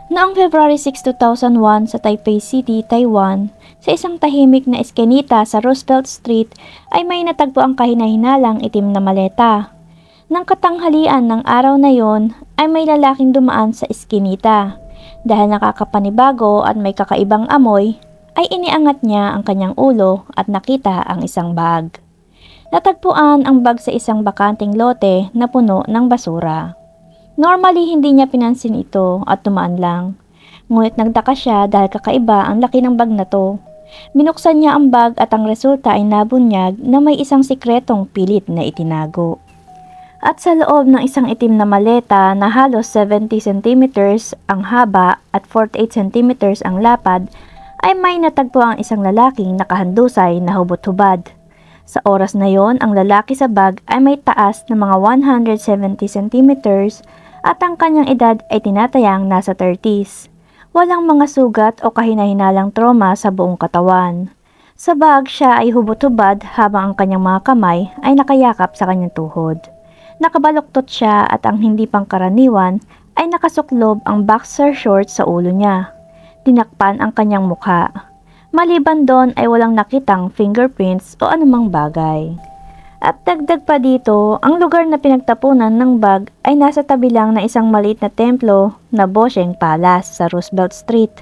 Noong February 6, 2001 sa Taipei City, Taiwan, sa isang tahimik na eskinita sa Roosevelt Street ay may natagpo ang kahinahinalang itim na maleta. Nang katanghalian ng araw na yon ay may lalaking dumaan sa eskinita. Dahil nakakapanibago at may kakaibang amoy, ay iniangat niya ang kanyang ulo at nakita ang isang bag. Natagpuan ang bag sa isang bakanting lote na puno ng basura. Normally, hindi niya pinansin ito at tumaan lang. Ngunit nagtaka siya dahil kakaiba ang laki ng bag na to. Binuksan niya ang bag at ang resulta ay nabunyag na may isang sikretong pilit na itinago. At sa loob ng isang itim na maleta na halos 70 centimeters ang haba at 48 centimeters ang lapad, ay may natagpo ang isang lalaking nakahandusay na hubot-hubad. Sa oras na yon, ang lalaki sa bag ay may taas na mga 170 centimeters at ang kanyang edad ay tinatayang nasa 30s. Walang mga sugat o kahinahinalang trauma sa buong katawan. Sa bag, siya ay hubot-hubad habang ang kanyang mga kamay ay nakayakap sa kanyang tuhod. Nakabaluktot siya at ang hindi pangkaraniwan ay nakasuklob ang boxer shorts sa ulo niya. Tinakpan ang kanyang mukha. Maliban doon ay walang nakitang fingerprints o anumang bagay. At dagdag pa dito, ang lugar na pinagtapunan ng bag ay nasa tabi lang ng isang maliit na templo na Bosheng Palace sa Roosevelt Street.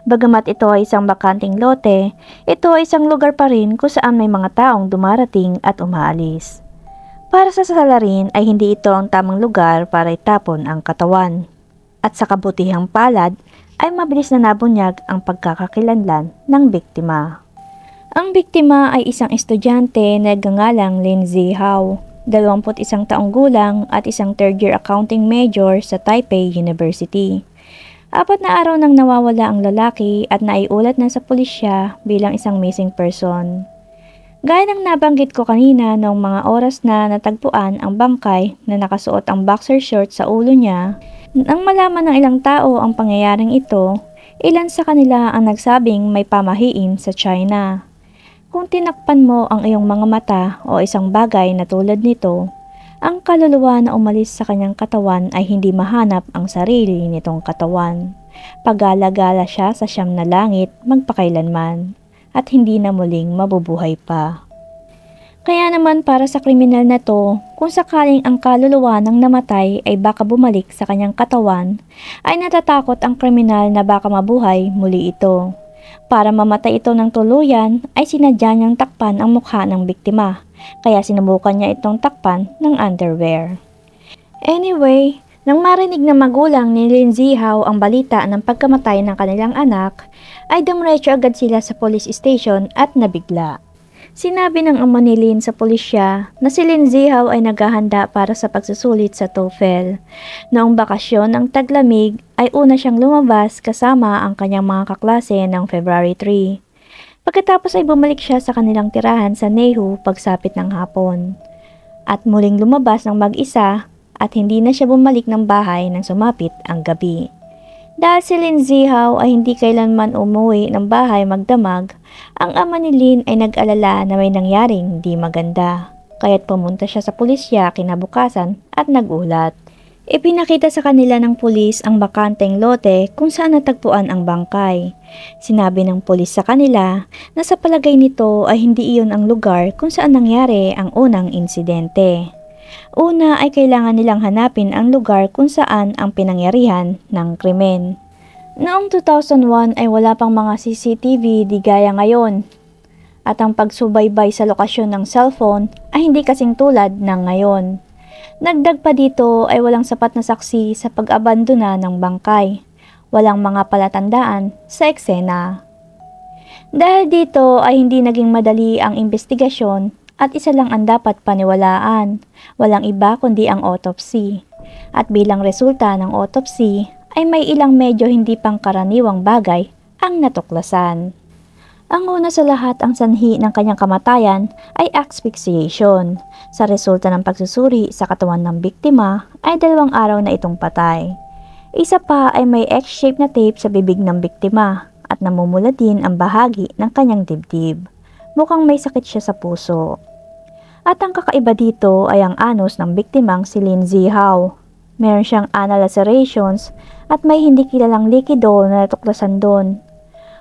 Bagamat ito ay isang bakanting lote, ito ay isang lugar pa rin kung saan may mga taong dumarating at umaalis. Para sa salarin ay hindi ito ang tamang lugar para itapon ang katawan. At sa kabutihang palad ay mabilis na nabunyag ang pagkakakilanlan ng biktima. Ang biktima ay isang estudyante na nagngangalang Lin Zihao, 21 taong gulang at isang third-year accounting major sa Taipei University. 4 na araw nang nawawala ang lalaki at naiulat na sa pulisya bilang isang missing person. Gaya ng nabanggit ko kanina noong mga oras na natagpuan ang bangkay na nakasuot ang boxer short sa ulo niya, nang malaman ng ilang tao ang pangyayaring ito, ilan sa kanila ang nagsabing may pamahiin sa China. Kung tinakpan mo ang iyong mga mata o isang bagay na tulad nito, ang kaluluwa na umalis sa kanyang katawan ay hindi mahanap ang sarili nitong katawan. Pagala-gala siya sa siyam na langit magpakailanman at hindi na muling mabubuhay pa. Kaya naman para sa kriminal na to, kung sakaling ang kaluluwa ng namatay ay baka bumalik sa kanyang katawan, ay natatakot ang kriminal na baka mabuhay muli ito. Para mamatay ito ng tuluyan ay sinadya niyang takpan ang mukha ng biktima, kaya sinubukan niya itong takpan ng underwear. Anyway, nang marinig ng magulang ni Lin Zihao ang balita ng pagkamatay ng kanilang anak, ay dumiretso agad sila sa police station at nabigla. Sinabi ng ama ni Lin sa pulisya na si Lin Zihao ay naghahanda para sa pagsusulit sa TOEFL. Noong bakasyon ng taglamig ay una siyang lumabas kasama ang kanyang mga kaklase ng February 3. Pagkatapos ay bumalik siya sa kanilang tirahan sa Nehu pagsapit ng hapon. At muling lumabas ng mag-isa at hindi na siya bumalik ng bahay nang sumapit ang gabi. Dahil si Lin Zihao ay hindi kailanman umuwi ng bahay magdamag, ang ama ni Lin ay nag-alala na may nangyaring hindi maganda. Kaya't pumunta siya sa pulisya kinabukasan at nagulat. Ipinakita sa kanila ng pulis ang bakanteng lote kung saan natagpuan ang bangkay. Sinabi ng pulis sa kanila na sa palagay nito ay hindi iyon ang lugar kung saan nangyari ang unang insidente. Una ay kailangan nilang hanapin ang lugar kung saan ang pinangyarihan ng krimen. Noong 2001 ay wala pang mga CCTV di gaya ngayon. At ang pagsubaybay sa lokasyon ng cellphone ay hindi kasing tulad ng ngayon. Dagdag pa dito ay walang sapat na saksi sa pag-abandona ng bangkay. Walang mga palatandaan sa eksena. Dahil dito ay hindi naging madali ang investigasyon at isa lang ang dapat paniwalaan. Walang iba kundi ang autopsy. At bilang resulta ng autopsy ay may ilang medyo hindi pangkaraniwang bagay ang natuklasan. Ang una sa lahat ang sanhi ng kanyang kamatayan ay asphyxiation. Sa resulta ng pagsusuri sa katawan ng biktima ay 2 araw na itong patay. Isa pa ay may X-shaped na tape sa bibig ng biktima at namumula din ang bahagi ng kanyang dibdib. Mukhang may sakit siya sa puso. At ang kakaiba dito ay ang anus ng biktimang si Lin Zihao. Meron siyang anal lacerations at may hindi kilalang likido na natuklasan doon.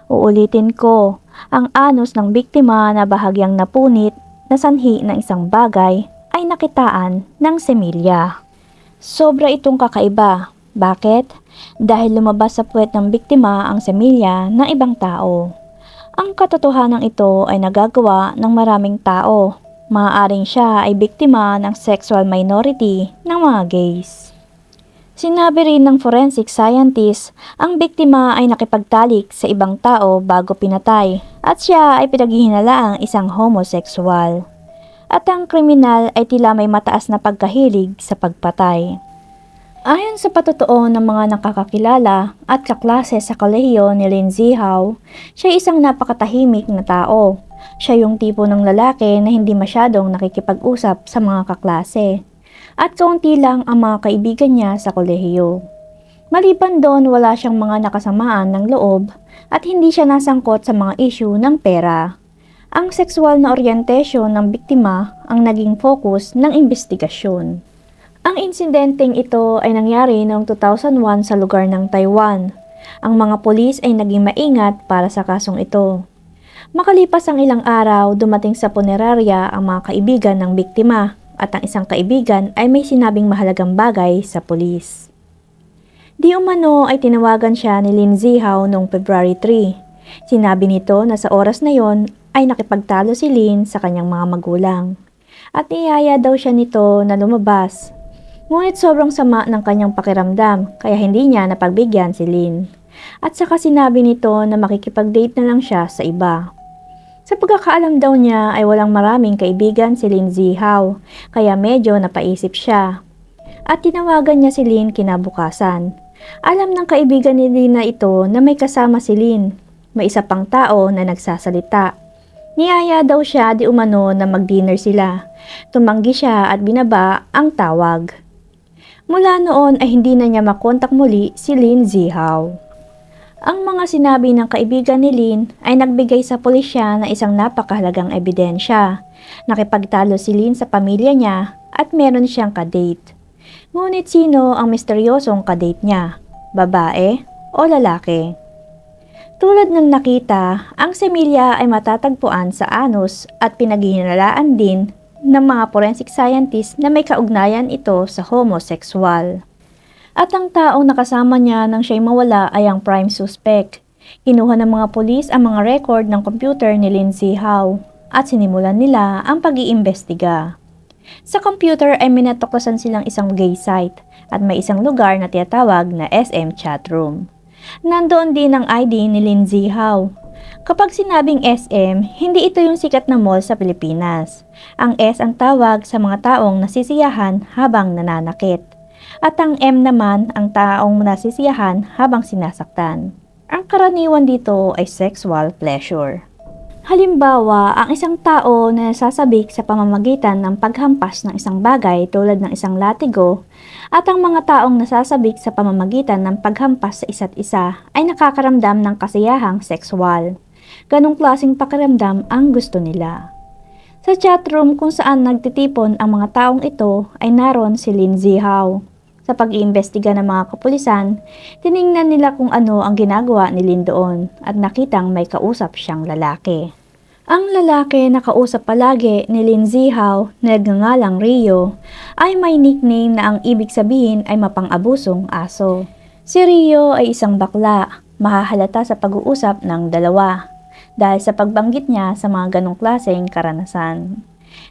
Uulitin ko, ang anus ng biktima na bahagyang napunit na sanhi ng isang bagay ay nakitaan ng semilya. Sobra itong kakaiba. Bakit? Dahil lumabas sa puwet ng biktima ang semilya ng ibang tao. Ang katotohanan ito ay nagagawa ng maraming tao. Maaaring siya ay biktima ng sexual minority ng mga gays. Sinabi rin ng forensic scientist, ang biktima ay nakipagtalik sa ibang tao bago pinatay at siya ay pinaghihinalaang isang homosexual. At ang kriminal ay tila may mataas na pagkahilig sa pagpatay. Ayon sa patotoo ng mga nakakakilala at kaklase sa kolehiyo ni Lin Zihao, siya isang napakatahimik na tao. Siya yung tipo ng lalaki na hindi masyadong nakikipag-usap sa mga kaklase. At kaunti lang ang mga kaibigan niya sa kolehiyo. Maliban doon, wala siyang mga nakasamaan ng loob at hindi siya nasangkot sa mga issue ng pera. Ang sexual na orientation ng biktima ang naging focus ng investigasyon. Ang insidenteng ito ay nangyari noong 2001 sa lugar ng Taiwan. Ang mga pulis ay naging maingat para sa kasong ito. Makalipas ang ilang araw, dumating sa punerarya ang mga kaibigan ng biktima. At ang isang kaibigan ay may sinabing mahalagang bagay sa pulis. Di umano ay tinawagan siya ni Lin Zihao noong February 3. Sinabi nito na sa oras na yon ay nakipagtalo si Lin sa kanyang mga magulang. At niyaya daw siya nito na lumabas. Ngunit sobrang sama ng kanyang pakiramdam kaya hindi niya napagbigyan si Lin. At saka sinabi nito na makikipag-date na lang siya sa iba. Sa pagkakaalam daw niya ay walang maraming kaibigan si Lin Zihao, kaya medyo napaisip siya. At tinawagan niya si Lin kinabukasan. Alam ng kaibigan ni Lin na ito na may kasama si Lin. May isa pang tao na nagsasalita. Niyaya daw siya di umano na mag-dinner sila. Tumanggi siya at binaba ang tawag. Mula noon ay hindi na niya makontak muli si Lin Zihao. Ang mga sinabi ng kaibigan ni Lin ay nagbigay sa pulisya na isang napakahalagang ebidensya. Nakipagtalo si Lin sa pamilya niya at meron siyang kadate. Ngunit sino ang misteryosong kadate niya? Babae o lalaki? Tulad ng nakita, ang semilya ay matatagpuan sa anus at pinaghihinalaan din ng mga forensic scientist na may kaugnayan ito sa homosexual. At ang taong nakasama niya nang siya'y mawala ay ang prime suspect. Kinuha ng mga pulis ang mga record ng computer ni Lin Zihao at sinimulan nila ang pag-iimbestiga. Sa computer ay minatuklasan silang isang gay site at may isang lugar na tinatawag na SM chatroom. Nandoon din ang ID ni Lin Zihao. Kapag sinabing SM, hindi ito yung sikat na mall sa Pilipinas. Ang S ang tawag sa mga taong nasisiyahan habang nananakit. At ang M naman ang taong nasisiyahan habang sinasaktan. Ang karaniwan dito ay sexual pleasure. Halimbawa, ang isang tao na nasasabik sa pamamagitan ng paghampas ng isang bagay tulad ng isang latigo at ang mga taong nasasabik sa pamamagitan ng paghampas sa isa't isa ay nakakaramdam ng kasiyahang sexual. Ganong klaseng pakiramdam ang gusto nila. Sa chatroom kung saan nagtitipon ang mga taong ito ay naroon si Lin Zihao. Sa pag-iimbestiga ng mga kapulisan, tiningnan nila kung ano ang ginagawa ni Lin doon at nakitang may kausap siyang lalaki. Ang lalaki na kausap palagi ni Lin Zihao na nagngangalang Rio ay may nickname na ang ibig sabihin ay mapang-abusong aso. Si Rio ay isang bakla, mahahalata sa pag-uusap ng dalawa dahil sa pagbanggit niya sa mga ganong klaseng karanasan.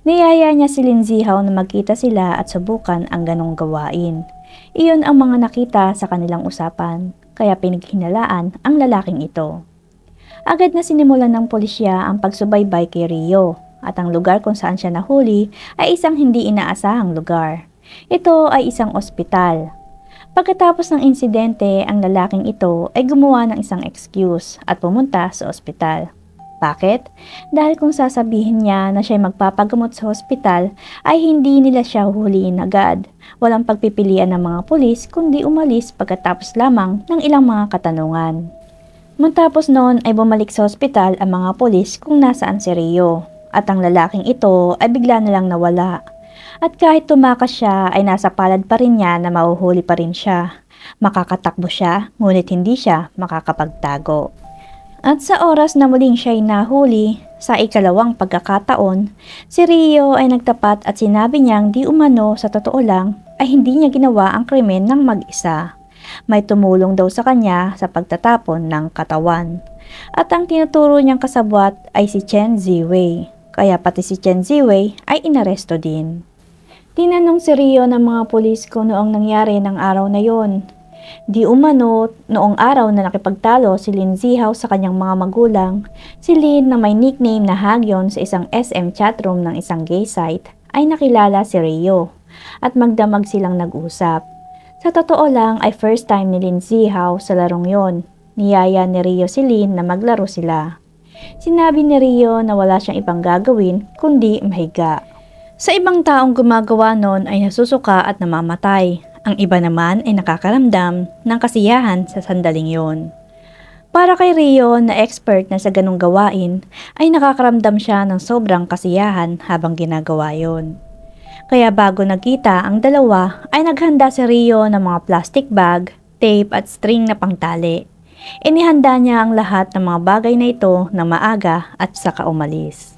Niyaya niya si Lin Zihao na magkita sila at subukan ang ganong gawain. Iyon ang mga nakita sa kanilang usapan, kaya pinaghinalaan ang lalaking ito. Agad na sinimulan ng pulisya ang pagsubaybay kay Rio at ang lugar kung saan siya nahuli ay isang hindi inaasahang lugar. Ito ay isang ospital. Pagkatapos ng insidente, ang lalaking ito ay gumawa ng isang excuse at pumunta sa ospital. Bakit? Dahil kung sasabihin niya na siya'y magpapagamot sa hospital ay hindi nila siya huhulihin agad. Walang pagpipilian ng mga pulis kundi umalis pagkatapos lamang ng ilang mga katanungan. Matapos noon ay bumalik sa hospital ang mga pulis kung nasaan si Rio at ang lalaking ito ay bigla na lang nawala. At kahit tumakas siya ay nasa palad pa rin niya na mahuhuli pa rin siya. Makakatakbo siya, ngunit hindi siya makakapagtago. At sa oras na muling siya'y nahuli, sa ikalawang pagkakataon, si Rio ay nagtapat at sinabi niyang di umano sa totoo lang ay hindi niya ginawa ang krimen ng mag-isa. May tumulong daw sa kanya sa pagtatapon ng katawan. At ang tinuturo niyang kasabwat ay si Chen Ziwei, kaya pati si Chen Ziwei ay inaresto din. Tinanong si Rio ng mga pulis kung noong nangyari ng araw na yon. Di umano, noong araw na nakipagtalo si Lin Zihao sa kanyang mga magulang, si Lin na may nickname na Hagyon sa isang SM chatroom ng isang gay site ay nakilala si Rio at magdamag silang nag-usap. Sa totoo lang ay first time ni Lin Zihao sa larong yon. Niyaya ni Rio si Lin na maglaro sila. Sinabi ni Rio na wala siyang ibang gagawin kundi mahiga. Sa ibang taong gumagawa nun ay nasusuka at namamatay. Ang iba naman ay nakakaramdam ng kasiyahan sa sandaling yon. Para kay Rio na expert na sa ganung gawain, ay nakakaramdam siya ng sobrang kasiyahan habang ginagawa yon. Kaya bago nagkita ang dalawa ay naghanda si Rio ng mga plastic bag, tape at string na pangtali. Inihanda niya ang lahat ng mga bagay na ito na maaga at saka umalis.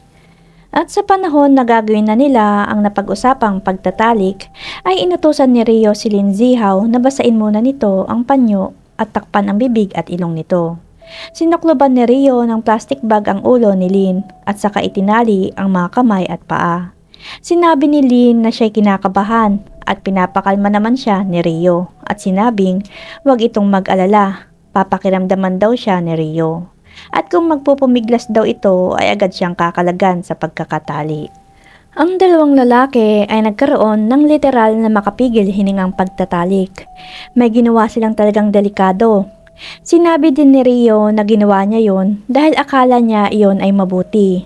At sa panahon na gagawin na nila ang napag-usapang pagtatalik, ay inutusan ni Rio si Lin Zihao na basain muna nito ang panyo at takpan ang bibig at ilong nito. Sinukloban ni Rio ng plastic bag ang ulo ni Lin at saka itinali ang mga kamay at paa. Sinabi ni Lin na siya'y kinakabahan at pinapakalma naman siya ni Rio at sinabing huwag itong mag-alala, papakiramdaman daw siya ni Rio. At kung magpupumiglas daw ito ay agad siyang kakalagan sa pagkakatali. Ang dalawang lalaki ay nagkaroon ng literal na makapigil hiningang pagtatalik. May ginawa silang talagang delikado. Sinabi din ni Rio na ginawa niya yon dahil akala niya iyon ay mabuti.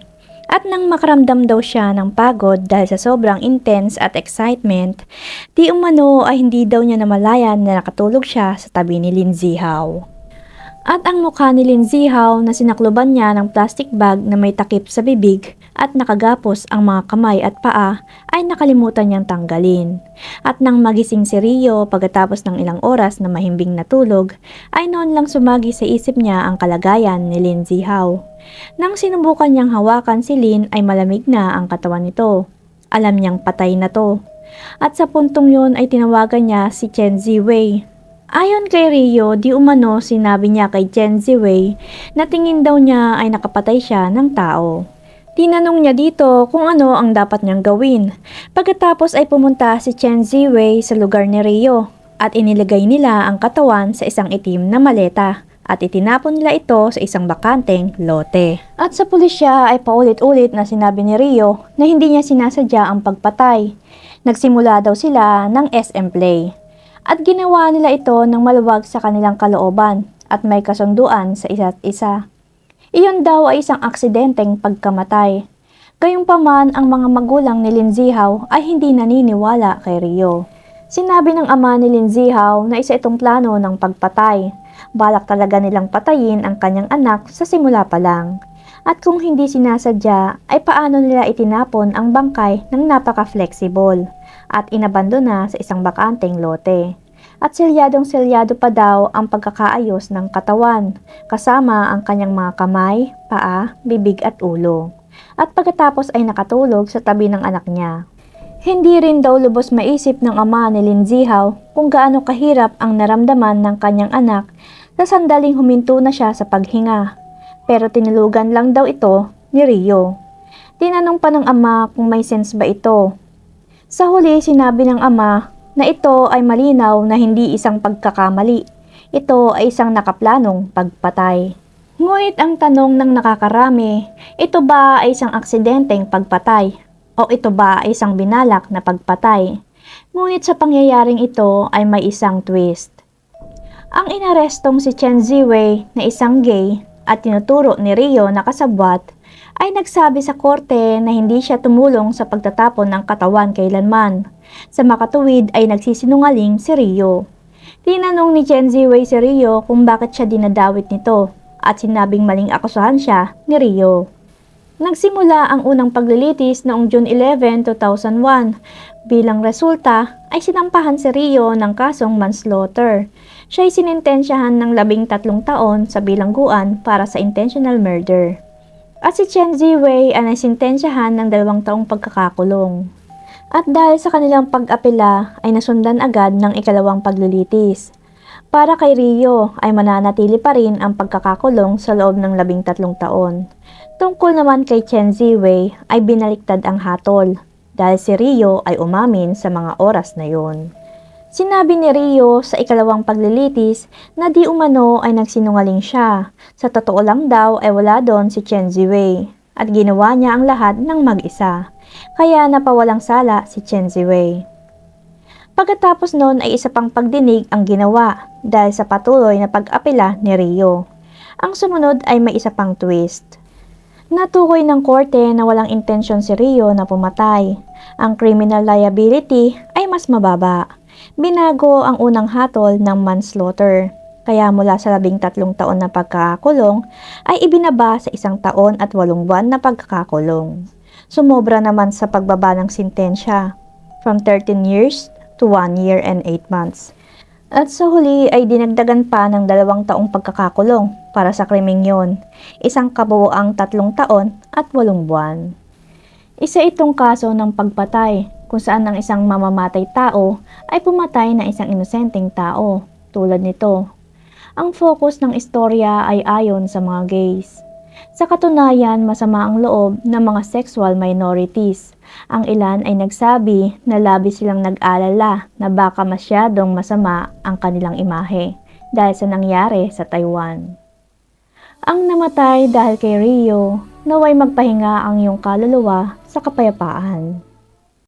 At nang makaramdam daw siya ng pagod dahil sa sobrang intense at excitement, di umano ay hindi daw niya namalayan na nakatulog siya sa tabi ni Lin Zihao. At ang mukha ni Lin Zihao na sinakloban niya ng plastic bag na may takip sa bibig at nakagapos ang mga kamay at paa ay nakalimutan niyang tanggalin. At nang magising si Rio pagkatapos ng ilang oras na mahimbing natulog, ay noon lang sumagi sa isip niya ang kalagayan ni Lin Zihao. Nang sinubukan niyang hawakan si Lin ay malamig na ang katawan nito. Alam niyang patay na to. At sa puntong yon ay tinawagan niya si Chen Ziwei. Ayon kay Rio, di umano sinabi niya kay Chen Ziwei na tingin daw niya ay nakapatay siya ng tao. Tinanong niya dito kung ano ang dapat niyang gawin. Pagkatapos ay pumunta si Chen Ziwei sa lugar ni Rio at inilagay nila ang katawan sa isang itim na maleta at itinapon nila ito sa isang bakanteng lote. At sa pulisya ay paulit-ulit na sinabi ni Rio na hindi niya sinasadya ang pagpatay. Nagsimula daw sila ng SM play. At ginawa nila ito ng maluwag sa kanilang kalooban at may kasunduan sa isa't isa. Iyon daw ay isang aksidenteng pagkamatay. Gayunpaman ang mga magulang ni Lin Zihao ay hindi naniniwala kay Rio. Sinabi ng ama ni Lin Zihao na isa itong plano ng pagpatay. Balak talaga nilang patayin ang kanyang anak sa simula pa lang. At kung hindi sinasadya ay paano nila itinapon ang bangkay ng napaka-flexible at inabandona sa isang bakanteng lote. At selyadong-selyado pa daw ang pagkakaayos ng katawan, kasama ang kanyang mga kamay, paa, bibig at ulo. At pagkatapos ay nakatulog sa tabi ng anak niya. Hindi rin daw lubos maisip ng ama ni Lin Zihao kung gaano kahirap ang naramdaman ng kanyang anak sa sandaling huminto na siya sa paghinga. Pero tinulugan lang daw ito ni Rio. Tinanong pa ng ama kung may sense ba ito. Sa huli, sinabi ng ama na ito ay malinaw na hindi isang pagkakamali. Ito ay isang nakaplanong pagpatay. Ngunit ang tanong ng nakakarami, ito ba ay isang aksidenteng pagpatay? O ito ba ay isang binalak na pagpatay? Ngunit sa pangyayaring ito ay may isang twist. Ang inarestong si Chen Ziwei na isang gay at tinuturo ni Rio na kasabwat ay nagsabi sa korte na hindi siya tumulong sa pagtatapon ng katawan kailanman. Sa makatuwid ay nagsisinungaling si Rio. Tinanong ni Chen Ziwei si Rio kung bakit siya dinadawit nito at sinabing maling akusahan siya ni Rio. Nagsimula ang unang paglilitis noong June 11, 2001. Bilang resulta ay sinampahan si Rio ng kasong manslaughter. Siya ay sinintensyahan ng 13 taon sa bilangguan para sa intentional murder. At si Chen Ziwei ay nasintensyahan ng 2 taong pagkakakulong. At dahil sa kanilang pag-apela ay nasundan agad ng ikalawang paglilitis. Para kay Rio ay mananatili pa rin ang pagkakakulong sa loob ng 13 taon. Tungkol naman kay Chen Ziwei ay binaliktad ang hatol dahil si Rio ay umamin sa mga oras na yon. Sinabi ni Rio sa ikalawang paglilitis na di umano ay nagsinungaling siya. Sa totoo lang daw ay wala doon si Chen Ziwei at ginawa niya ang lahat ng mag-isa. Kaya napawalang sala si Chen Ziwei. Pagkatapos noon ay isa pang pagdinig ang ginawa dahil sa patuloy na pag-apela ni Rio. Ang sumunod ay may isa pang twist. Natukoy ng korte na walang intensyon si Rio na pumatay. Ang criminal liability ay mas mababa. Binago ang unang hatol ng manslaughter. Kaya mula sa 13 taon na pagkakakulong ay ibinaba sa 1 taon at 8 buwan na pagkakakulong. Sumobra naman sa pagbaba ng sintensya from 13 years to 1 year and 8 months. At sa huli ay dinagdagan pa ng 2 taong pagkakakulong para sa krimeng yon, isang kabuoang 3 taon at 8 buwan. Isa itong kaso ng pagpatay kung saan ang isang mamamatay tao ay pumatay ng isang inosenteng tao, tulad nito. Ang focus ng istorya ay ayon sa mga gays. Sa katunayan, masama ang loob ng mga sexual minorities. Ang ilan ay nagsabi na labis silang nag-alala na baka masyadong masama ang kanilang imahe dahil sa nangyari sa Taiwan. Ang namatay dahil kay Rio, naway magpahinga ang iyong kaluluwa sa kapayapaan.